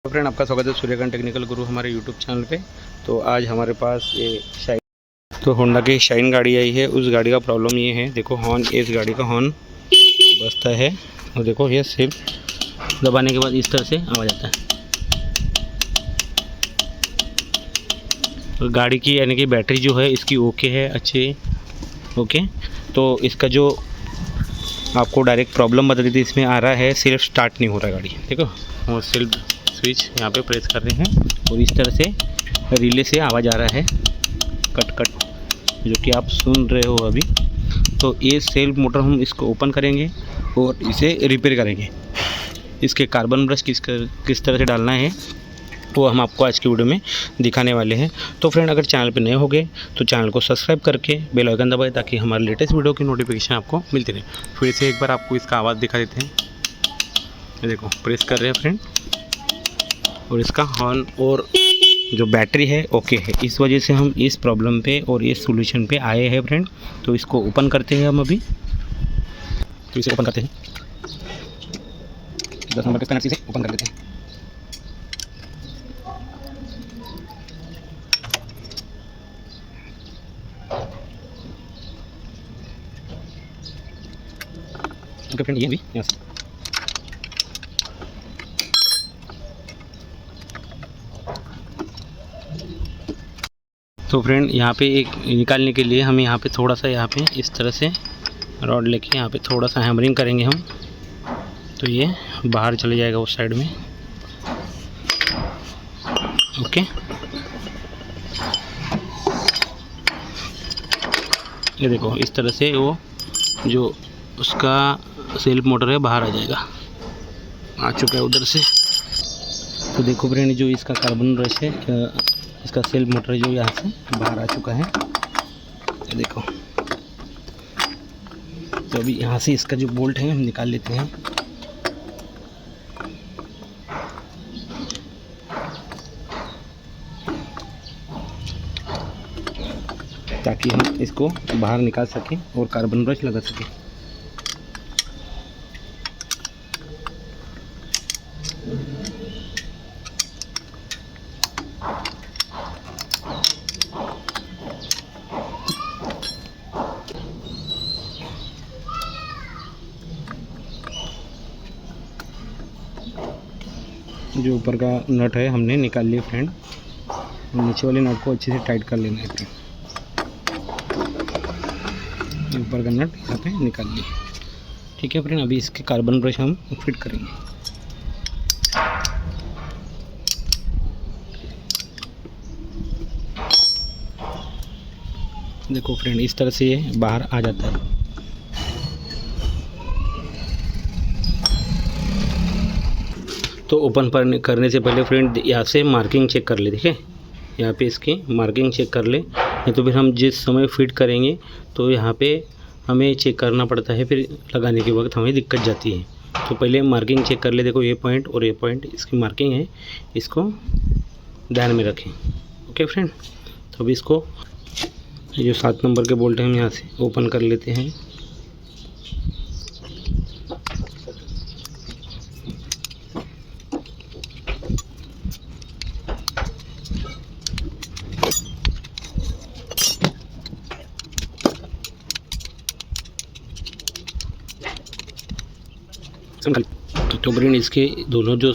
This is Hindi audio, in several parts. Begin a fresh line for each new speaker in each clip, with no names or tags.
तो फ्रेंड, आपका स्वागत है सूर्यकांत टेक्निकल गुरु हमारे यूट्यूब चैनल पे। तो आज हमारे पास ये शाइन, तो होंडा की शाइन गाड़ी आई है। उस गाड़ी का प्रॉब्लम ये है, देखो हॉर्न, इस गाड़ी का हॉर्न बजता है और देखो ये सिर्फ दबाने के बाद इस तरह से आवाज़ आता है। तो गाड़ी की यानी कि बैटरी जो है इसकी ओके है, अच्छी ओके। तो इसका जो आपको डायरेक्ट प्रॉब्लम बता दी थी, इसमें आ रहा है सिर्फ स्टार्ट नहीं हो रहा गाड़ी। देखो वो सिर्फ स्विच यहाँ पे प्रेस कर रहे हैं और इस तरह से रिले से आवाज़ आ रहा है कट कट, जो कि आप सुन रहे हो अभी। तो ये सेल्फ मोटर हम इसको ओपन करेंगे और इसे रिपेयर करेंगे। इसके कार्बन ब्रश किस तरह से डालना है वो हम आपको आज की वीडियो में दिखाने वाले हैं। तो फ्रेंड, अगर चैनल पे नए हो गए तो चैनल को सब्सक्राइब करके बेल आइकन दबाएं ताकि हमारे लेटेस्ट वीडियो की नोटिफिकेशन आपको मिलती रहे। फिर से एक बार आपको इसका आवाज़ दिखा देते हैं। ये देखो प्रेस कर रहे हैं फ्रेंड, और इसका हॉर्न और जो बैटरी है ओके है। इस वजह से हम इस प्रॉब्लम पे और इस सॉल्यूशन पे आए हैं फ्रेंड। तो इसको ओपन करते हैं हम अभी। तो इसे ओपन करते हैं, 10 नंबर के स्पैनर से ओपन कर लेते हैं। ओके फ्रेंड, ये भी यहाँ से तो फ्रेंड, यहाँ पे एक निकालने के लिए हमें यहाँ पे थोड़ा सा यहाँ पे इस तरह से रॉड लेके यहाँ पे थोड़ा सा हैमरिंग करेंगे हम। तो ये बाहर चले जाएगा उस साइड में। ओके, ये देखो इस तरह से वो जो उसका सेल्फ मोटर है बाहर आ जाएगा, आ चुका है उधर से। तो देखो फ्रेंड, जो इसका कार्बन ब्रश है, इसका सेल्फ मोटर जो यहाँ से बाहर आ चुका है, ये देखो। तो अभी यहाँ से इसका जो बोल्ट है हम निकाल लेते हैं। ताकि हम इसको बाहर निकाल सकें और कार्बन ब्रश लगा सकें। जो ऊपर का नट है हमने निकाल लिया फ्रेंड। नीचे वाले नट को अच्छे से टाइट कर लेना है फ्रेंड। ऊपर का नट यहाँ पे निकाल लिया, ठीक है फ्रेंड। अभी इसके कार्बन ब्रश हम फिट करेंगे। देखो फ्रेंड, इस तरह से ये बाहर आ जाता है। तो ओपन करने से पहले फ्रेंड यहाँ से मार्किंग चेक कर ले, ठीक है। यहाँ पे इसकी मार्किंग चेक कर ले, नहीं तो फिर हम जिस समय फिट करेंगे तो यहाँ पे हमें चेक करना पड़ता है, फिर लगाने के वक्त हमें दिक्कत जाती है। तो पहले मार्किंग चेक कर ले। देखो ये पॉइंट और ये पॉइंट इसकी मार्किंग है, इसको ध्यान में रखें। ओके फ्रेंड, तो अभी इसको जो 7 नंबर के बोल्ट हैं हम यहाँ से ओपन कर लेते हैं। तो फ्रेंड, इसके दोनों जो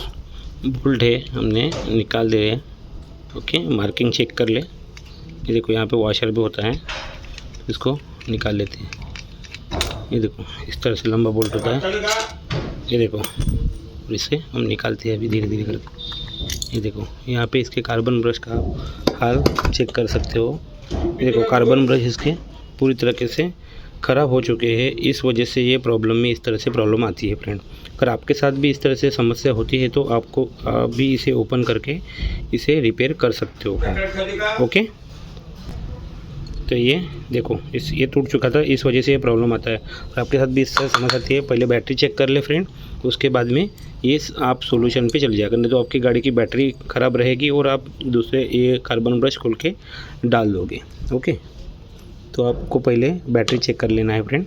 बोल्ट है हमने निकाल दिए हैं। ओके, मार्किंग चेक कर ले। ये देखो यहाँ पे वॉशर भी होता है, इसको निकाल लेते हैं। ये देखो इस तरह से लंबा बोल्ट होता है, ये देखो। और इसे हम निकालते हैं अभी धीरे धीरे करके। ये देखो यहाँ पे इसके कार्बन ब्रश का हाल चेक कर सकते हो। ये देखो कार्बन ब्रश इसके पूरी तरीके से ख़राब हो चुके हैं। इस वजह से ये प्रॉब्लम में इस तरह से प्रॉब्लम आती है फ्रेंड। अगर आपके साथ भी इस तरह से समस्या होती है तो आपको आप भी इसे ओपन करके इसे रिपेयर कर सकते हो। ओके, तो ये देखो ये टूट चुका था, इस वजह से ये प्रॉब्लम आता है। और आपके साथ भी इस तरह समस्या आती है, पहले बैटरी चेक कर ले फ्रेंड, उसके बाद में ये आप सॉल्यूशन पे चले जाकर, नहीं तो आपकी गाड़ी की बैटरी ख़राब रहेगी और आप दूसरे ये कार्बन ब्रश खोल के डाल दोगे। ओके, तो आपको पहले बैटरी चेक कर लेना है फ्रेंड।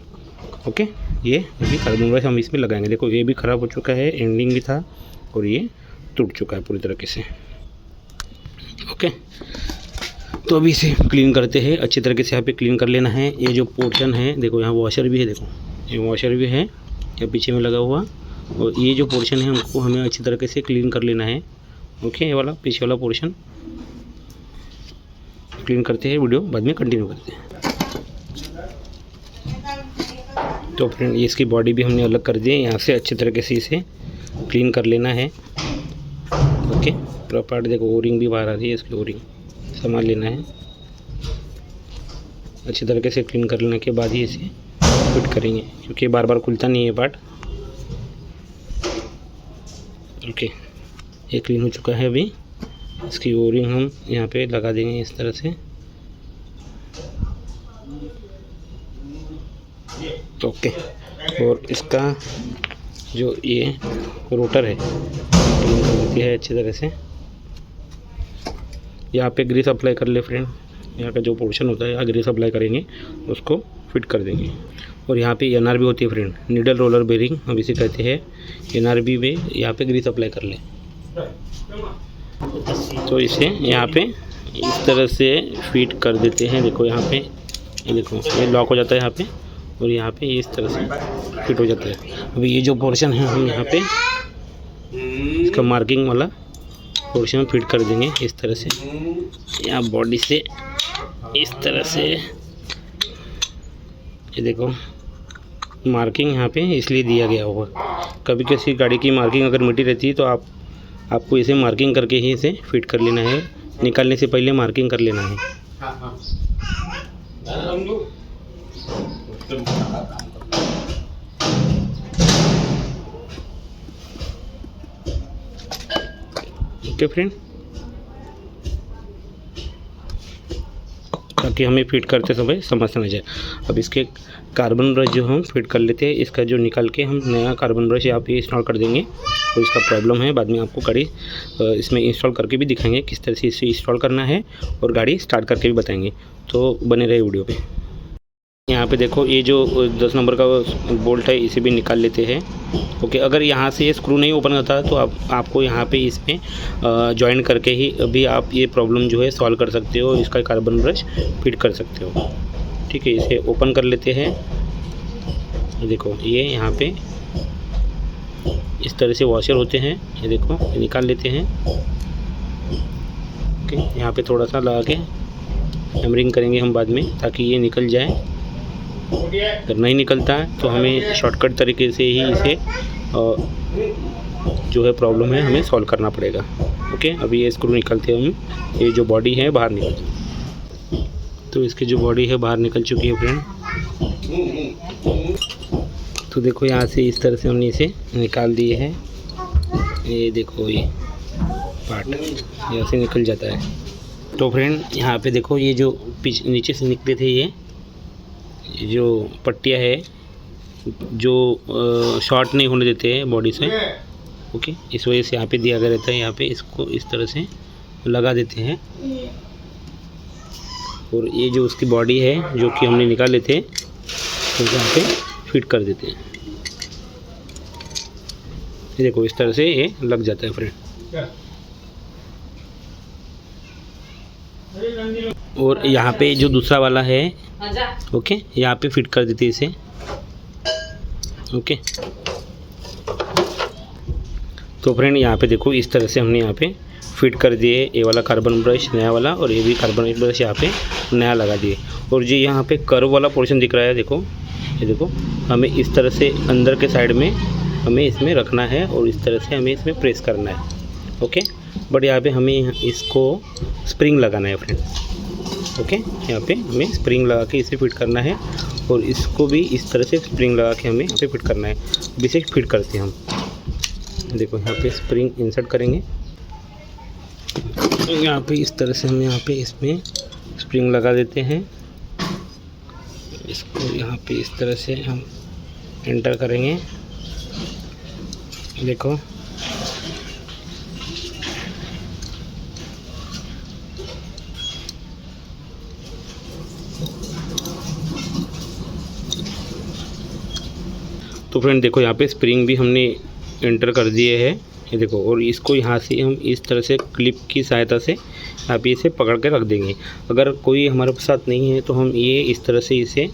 ओके, ये अभी कार्बन ब्रश हम इसमें लगाएंगे। देखो ये भी ख़राब हो चुका है, एंडिंग भी था और ये टूट चुका है पूरी तरीके से। ओके, तो अभी इसे क्लीन करते हैं अच्छी तरीके से। यहाँ पे क्लीन कर लेना है। ये जो पोर्शन है देखो, यहाँ वॉशर भी है, देखो ये वॉशर भी है या पीछे में लगा हुआ, और ये जो पोर्शन है उसको हमें अच्छी तरीके से क्लीन कर लेना है। ओके, ये वाला पीछे वाला पोर्शन क्लीन करते हैं, वीडियो बाद में कंटिन्यू करते हैं। तो फ्रेंड ये इसकी बॉडी भी हमने अलग कर दी है। यहाँ से अच्छी तरीके से इसे क्लीन कर लेना है। ओके, पूरा पार्ट देखो, ओरिंग भी बाहर आ रही है, इसकी ओरिंग संभाल लेना है। अच्छी तरीके से क्लीन कर लेने के बाद ही इसे फिट करेंगे, क्योंकि बार बार खुलता नहीं है पार्ट। ओके, ये क्लीन हो चुका है। अभी इसकी ओरिंग हम यहाँ पे लगा देंगे इस तरह से। ओके, और इसका जो ये रोटर है क्लीन कर देती है अच्छी तरह से। यहाँ पे ग्रीस अप्लाई कर ले फ्रेंड। यहाँ का जो पोर्शन होता है यहाँ ग्रीस अप्लाई करेंगे, उसको फिट कर देंगे। और यहाँ पे NRB होती है फ्रेंड, नीडल रोलर बेरिंग हम इसे कहते हैं। NRB में यहाँ पे ग्रीस अप्लाई कर ले। तो इसे यहाँ पे इस तरह से फिट कर देते हैं। देखो यहाँ पे, ये देखो ये लॉक हो जाता है यहाँ पे, और यहाँ पे इस तरह से फिट हो जाता है। अभी ये जो पोर्शन है हम यहाँ पे इसका मार्किंग वाला पोर्शन फिट कर देंगे इस तरह से। यहाँ बॉडी से इस तरह से, ये देखो मार्किंग यहाँ पे इसलिए दिया गया होगा। कभी किसी गाड़ी की मार्किंग अगर मिटी रहती है तो आपको इसे मार्किंग करके ही इसे फिट कर लेना है। निकालने से पहले मार्किंग कर लेना है। ओके फ्रेंड, ताकि हमें फिट करते समय समझ ना जाए। अब इसके कार्बन ब्रश जो हम फिट कर लेते हैं, इसका जो निकाल के हम नया कार्बन ब्रश यहाँ पे इंस्टॉल कर देंगे। तो इसका प्रॉब्लम है, बाद में आपको गाड़ी इसमें इंस्टॉल करके भी दिखाएंगे किस तरह से इसे इंस्टॉल करना है, और गाड़ी स्टार्ट करके भी बताएंगे। तो बने रहे वीडियो पे। यहाँ पे देखो ये जो 10 नंबर का बोल्ट है इसे भी निकाल लेते हैं। ओके, अगर यहाँ से ये स्क्रू नहीं ओपन होता तो आपको यहाँ पे इसमें जॉइन करके ही अभी आप ये प्रॉब्लम जो है सॉल्व कर सकते हो, इसका कार्बन ब्रश फिट कर सकते हो। ठीक है, इसे ओपन कर लेते हैं। देखो ये यहाँ पे इस तरह से वॉशर होते हैं, ये देखो ये निकाल लेते हैं। ओके, यहाँ पे थोड़ा सा लगा के हैमरिंग करेंगे हम बाद में, ताकि ये निकल जाए। अगर नहीं निकलता है तो हमें शॉर्टकट तरीके से ही इसे जो है प्रॉब्लम है हमें सॉल्व करना पड़ेगा। ओके, अभी ये स्क्रू निकलते हैं हम। ये जो बॉडी है बाहर निकल, तो इसकी जो बॉडी है बाहर निकल चुकी है फ्रेंड। तो देखो यहाँ से इस तरह से हमने इसे निकाल दिए हैं। ये देखो ये पार्ट यहाँ से निकल जाता है। तो फ्रेंड यहाँ पे देखो ये जो नीचे से निकले थे, ये जो पट्टियाँ है जो शॉर्ट नहीं होने देते हैं बॉडी से। ओके, इस वजह से यहाँ पे दिया गया रहता है। यहाँ पे इसको इस तरह से लगा देते हैं, और ये जो उसकी बॉडी है जो कि हमने निकाले थे, तो यहाँ पे फिट कर देते हैं। ये देखो इस तरह से ये लग जाता है फ्रेंड। और यहाँ पे जो दूसरा वाला है, ओके, यहाँ पे फिट कर देते हैं इसे। ओके, तो फ्रेंड यहाँ पे देखो इस तरह से हमने यहाँ पे फिट कर दिए ये वाला कार्बन ब्रश नया वाला, और ये भी कार्बन ब्रश यहाँ पे नया लगा दिए। और जो यहाँ पे कर्व वाला पोर्शन दिख रहा है, देखो ये देखो, हमें इस तरह से अंदर के साइड में हमें इसमें रखना है, और इस तरह से हमें इसमें प्रेस करना है। ओके, बट यहाँ पे हमें इसको स्प्रिंग लगाना है फ्रेंड। ओके, यहाँ पे हमें स्प्रिंग लगा के इसे फिट करना है, और इसको भी इस तरह से स्प्रिंग लगा के हमें यहाँ पे फिट करना है। इसे फिट करते हैं हम। देखो यहाँ पे स्प्रिंग इंसर्ट करेंगे, यहाँ पे इस तरह से हम यहाँ पे इसमें स्प्रिंग लगा देते हैं। इसको यहाँ पे इस तरह से हम एंटर करेंगे। देखो तो फ्रेंड देखो यहाँ पे स्प्रिंग भी हमने एंटर कर दिए है ये देखो, और इसको यहाँ से हम इस तरह से क्लिप की सहायता से यहाँ पे इसे पकड़ के रख देंगे। अगर कोई हमारे साथ नहीं है तो हम ये इस तरह से इसे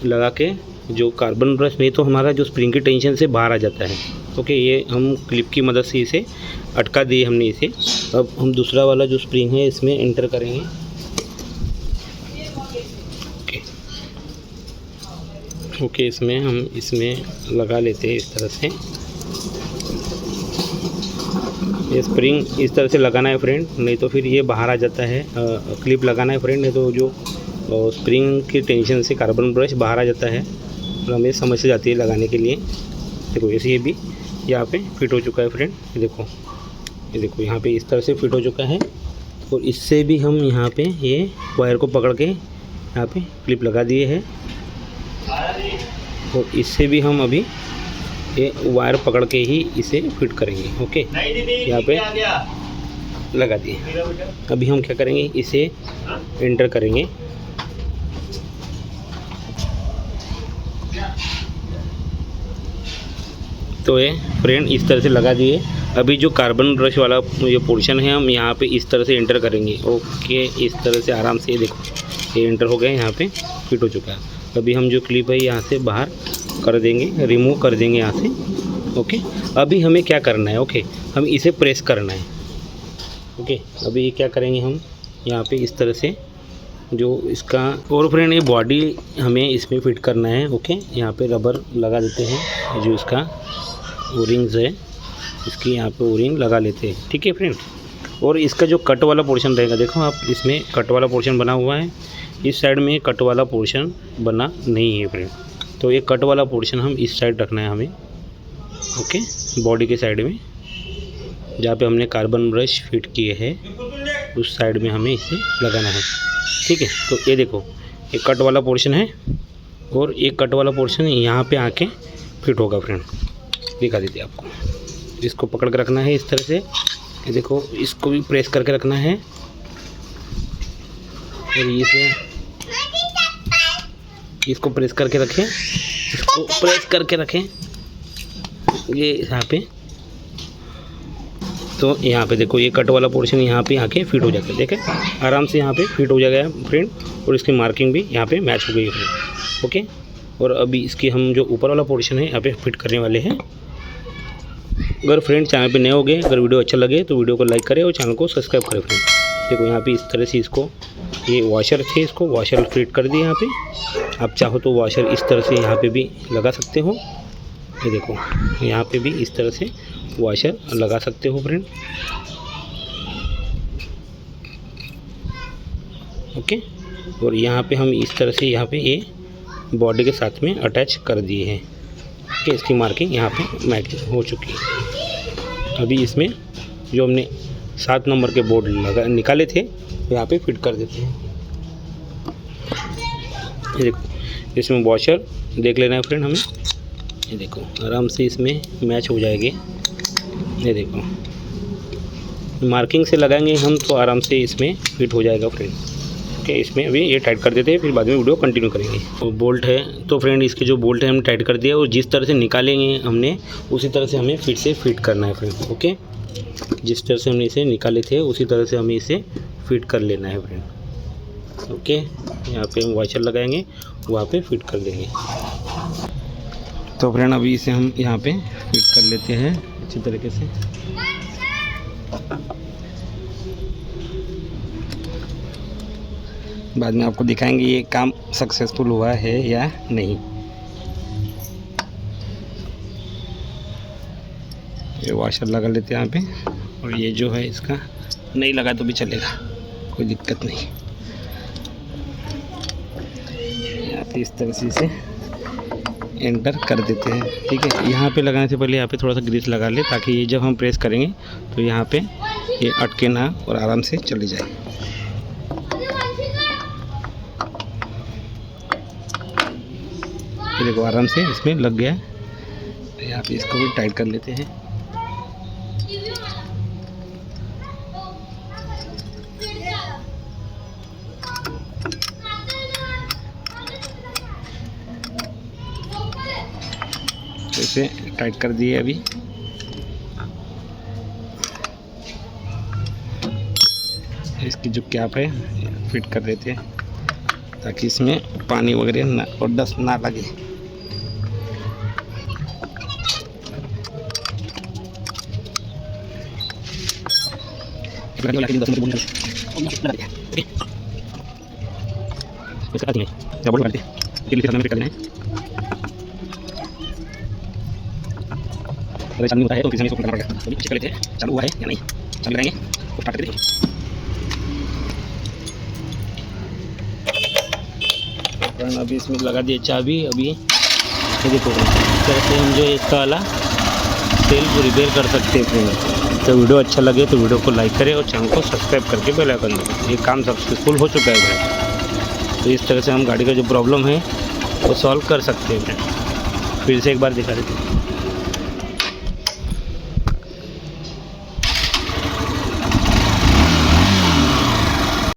लगा के, जो कार्बन ब्रश नहीं तो हमारा जो स्प्रिंग की टेंशन से बाहर आ जाता है। ओके, ये हम क्लिप की मदद से इसे अटका दिए हमने इसे। अब हम दूसरा वाला जो स्प्रिंग है इसमें एंटर करेंगे। ओके, इसमें हम इसमें लगा लेते हैं इस तरह से। ये स्प्रिंग इस तरह से लगाना है फ्रेंड, नहीं तो फिर ये बाहर आ जाता है। क्लिप लगाना है फ्रेंड, नहीं तो जो स्प्रिंग की टेंशन से कार्बन ब्रश बाहर आ जाता है और हमें समस्या जाती है लगाने के लिए। देखो ऐसे ये भी यहाँ पे फिट हो चुका है फ्रेंड। ये देखो यहाँ पे इस तरह से फिट हो चुका है। और इससे भी हम यहाँ पे ये वायर को पकड़ के यहाँ पे क्लिप लगा दिए हैं। और इससे भी हम अभी ये वायर पकड़ के ही इसे फिट करेंगे। ओके, यहाँ पे लगा दिए। अभी हम क्या करेंगे, इसे एंटर करेंगे। तो ये फ्रेंड इस तरह से लगा दिए। अभी जो कार्बन ब्रश वाला ये पोर्शन है हम यहाँ पे इस तरह से एंटर करेंगे। ओके, इस तरह से आराम से, ये देखो ये एंटर हो गया, यहाँ पे फिट हो चुका है। अभी हम जो क्लिप है यहाँ से बाहर कर देंगे, रिमूव कर देंगे यहाँ से। ओके, अभी हमें क्या करना है, ओके हम इसे प्रेस करना है। ओके, अभी क्या करेंगे हम यहाँ पे इस तरह से जो इसका, और फ्रेंड ये बॉडी हमें इसमें फिट करना है। ओके, यहाँ पे रबर लगा देते हैं, जो इसका ओरिंग्स है इसकी यहाँ पे ओरिंग लगा लेते हैं। ठीक है फ्रेंड, और इसका जो कट वाला पोर्शन रहेगा, देखो आप इसमें कट वाला पोर्शन बना हुआ है, इस साइड में कट वाला पोर्शन बना नहीं है फ्रेंड। तो ये कट वाला पोर्शन हम इस साइड रखना है हमें। ओके, बॉडी के साइड में जहाँ पे हमने कार्बन ब्रश फिट किए हैं उस साइड में हमें इसे लगाना है। ठीक है, तो ये देखो ये कट वाला पोर्शन है और एक कट वाला पोर्शन यहाँ पे आके फिट होगा फ्रेंड। दिखा देते आपको, इसको पकड़ के रखना है इस तरह से। ये देखो, इसको भी प्रेस करके रखना है और इसे इसको प्रेस करके रखें, इसको प्रेस करके रखें ये यहाँ पे। तो यहाँ पे देखो ये कट वाला पोर्शन यहाँ पे आके फिट हो जाता है। देखें आराम से यहाँ पे फिट हो जाएगा फ्रेंड, और इसकी मार्किंग भी यहाँ पे मैच हो गई है फ्रेंड। ओके, और अभी इसकी हम जो ऊपर वाला पोर्शन है यहाँ पे फिट करने वाले हैं। अगर फ्रेंड चैनल पे नए हो गए, अगर वीडियो अच्छा लगे तो वीडियो को लाइक करें और चैनल को सब्सक्राइब करें फ्रेंड। देखो यहाँ पे इस तरह से इसको, ये वॉशर थे, इसको वॉशर फिट कर दिए यहाँ पे। आप चाहो तो वॉशर इस तरह से यहाँ पे भी लगा सकते हो। ये देखो यहाँ पे भी इस तरह से वॉशर लगा सकते हो फ्रेंड। ओके, और यहाँ पे हम इस तरह से यहाँ पे ये बॉडी के साथ में अटैच कर दिए हैं कि इसकी मार्किंग यहाँ पे मैच हो चुकी है। अभी इसमें जो हमने 7 नंबर के बोर्ड निकाले थे यहाँ पे फिट कर देते हैं। ये देखो इसमें वॉशर देख लेना है फ्रेंड हमें। ये देखो आराम से इसमें मैच हो जाएगी। ये देखो मार्किंग से लगाएंगे हम तो आराम से इसमें फिट हो जाएगा फ्रेंड। ओके, इसमें अभी ये टाइट कर देते हैं, फिर बाद में वीडियो कंटिन्यू करेंगे। तो बोल्ट है तो फ्रेंड इसके जो बोल्ट है हमने टाइट कर दिया, और जिस तरह से निकालेंगे हमने उसी तरह से हमें फिर से फिट करना है फ्रेंड। ओके, जिस तरह से हमने इसे निकाले थे उसी तरह से हमें इसे फिट कर लेना है फ्रेंड। ओके, यहाँ पे हम वॉशर लगाएंगे, वहाँ पे फिट कर देंगे। तो फ्रेंड अभी इसे हम यहाँ पे फिट कर लेते हैं अच्छी तरीके से। बाद में आपको दिखाएंगे ये काम सक्सेसफुल हुआ है या नहीं। ये वॉशर लगा लेते हैं यहाँ पे, और ये जो है इसका नहीं लगा तो भी चलेगा, कोई दिक्कत नहीं। यहाँ पे इस तरह से इसे एंटर कर देते हैं। ठीक है, यहाँ पे लगाने से पहले यहाँ पे थोड़ा सा ग्रीस लगा ले, ताकि ये जब हम प्रेस करेंगे तो यहाँ पे ये अटके ना और आराम से चले जाए। ये देखो आराम से इसमें लग गया। यहाँ पे इसको भी टाइट कर लेते हैं। इसे टाइट कर दिए अभी। इसकी जो कैप है फिट कर रहे थे ताकि इसमें पानी वगैरह ना और डस्ट ना लगे। अगर चालू होता है तो फिर इसको करना पड़ेगा। तो चेक कर लेते हैं चालू हुआ है या नहीं। चालू करेंगे तो स्टार्ट करेंगे। अभी इसमें लगा दिए चाबी। अभी ये देखो कैसे हम जो इसका वाला सेल्फ रिपेयर कर सकते हैं फ्रेंड। तो वीडियो अच्छा लगे तो वीडियो को लाइक करें और चैनल को सब्सक्राइब करके बेल आइकन दबाएं। ये काम सक्सेसफुल हो चुका है फ्रेंड। तो इस तरह से हम गाड़ी का जो प्रॉब्लम है वो सॉल्व कर सकते हैं फ्रेंड। फिर से एक बार दिखा देते हैं।